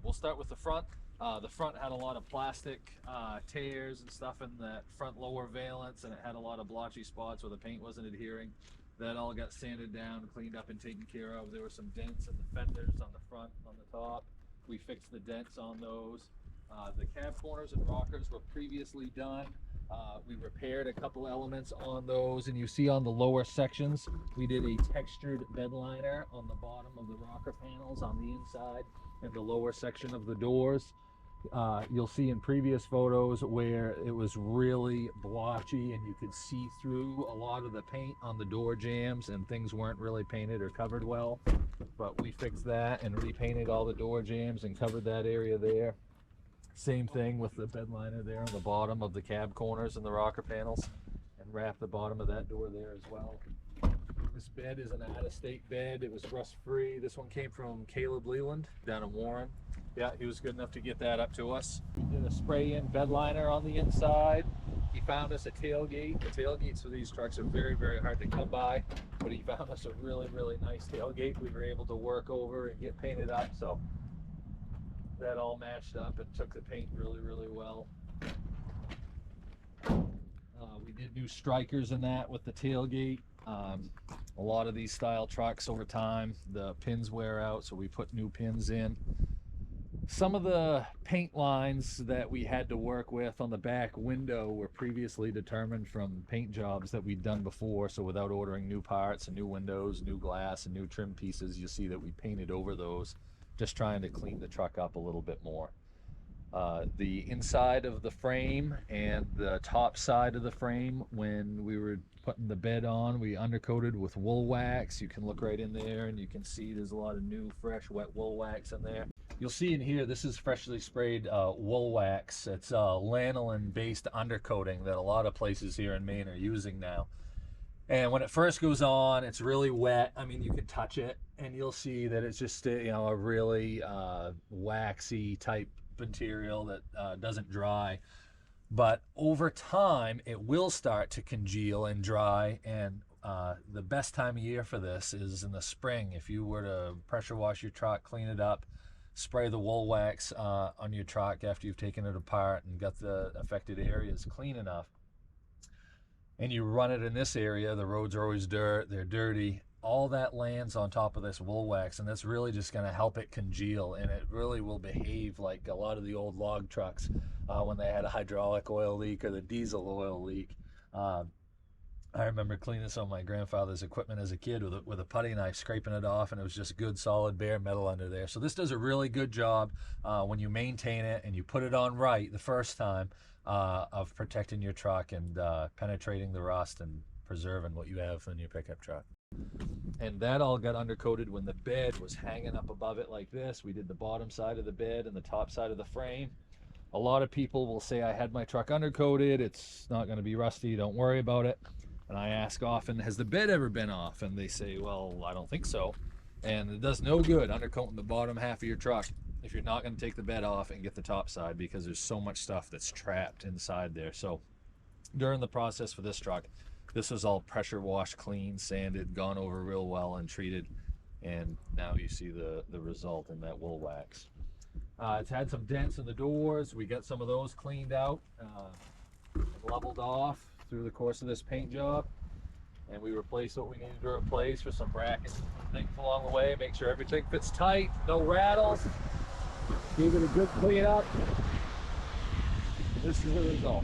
we'll start with the front. The front had a lot of plastic tears and stuff in that front lower valance, and it had a lot of blotchy spots where the paint wasn't adhering. That all got sanded down, cleaned up, and taken care of. There were some dents in the fenders on the front, on the top. We fixed the dents on those. The cab corners and rockers were previously done. We repaired a couple elements on those, and you see on the lower sections, we did a textured bed liner on the bottom of the rocker panels on the inside and the lower section of the doors. You'll see in previous photos where it was really blotchy and you could see through a lot of the paint on the door jambs and things weren't really painted or covered well. But we fixed that and repainted all the door jambs and covered that area there. Same thing with the bed liner there on the bottom of the cab corners and the rocker panels, and wrapped the bottom of that door there as well. This bed is an out-of-state bed. It was rust-free. This one came from Caleb Leland down in Warren. Yeah, he was good enough to get that up to us. We did a spray-in bed liner on the inside. He found us a tailgate. The tailgates for these trucks are very, very hard to come by, but he found us a really, really nice tailgate we were able to work over and get painted up. So that all matched up and took the paint really, really well. We did new strikers in that with the tailgate. A lot of these style trucks over time, the pins wear out, so we put new pins in. Some of the paint lines that we had to work with on the back window were previously determined from paint jobs that we'd done before, so without ordering new parts and new windows, new glass, and new trim pieces, you'll see that we painted over those, just trying to clean the truck up a little bit more. The inside of the frame and the top side of the frame, when we were putting the bed on, we undercoated with wool wax. You can look right in there and you can see there's a lot of new, fresh, wet wool wax in there. You'll see in here, this is freshly sprayed wool wax. It's lanolin-based undercoating that a lot of places here in Maine are using now. And when it first goes on, it's really wet. I mean, you can touch it and you'll see that it's just a really waxy type material that doesn't dry. But over time, it will start to congeal and dry. And the best time of year for this is in the spring. If you were to pressure wash your truck, clean it up, spray the wool wax on your truck after you've taken it apart and got the affected areas clean enough, and you run it in this area, the roads are always dirt, they're dirty, all that lands on top of this wool wax, and that's really just going to help it congeal, and it really will behave like a lot of the old log trucks when they had a hydraulic oil leak or the diesel oil leak. I remember cleaning some of my grandfather's equipment as a kid with a putty knife, scraping it off, and it was just good, solid, bare metal under there. So this does a really good job when you maintain it and you put it on right the first time of protecting your truck and penetrating the rust and preserving what you have in your pickup truck. And that all got undercoated when the bed was hanging up above it like this. We did the bottom side of the bed and the top side of the frame. A lot of people will say, I had my truck undercoated, it's not going to be rusty, don't worry about it. And I ask often, has the bed ever been off? And they say, well, I don't think so. And it does no good undercoating the bottom half of your truck if you're not going to take the bed off and get the top side, because there's so much stuff that's trapped inside there. So during the process for this truck, this was all pressure washed, clean, sanded, gone over real well and treated. And now you see the result in that wool wax. It's had some dents in the doors. We got some of those cleaned out and leveled off through the course of this paint job, and we replaced what we needed to replace with some brackets and things along the way, make sure everything fits tight, no rattles. Gave it a good clean up. This is the result.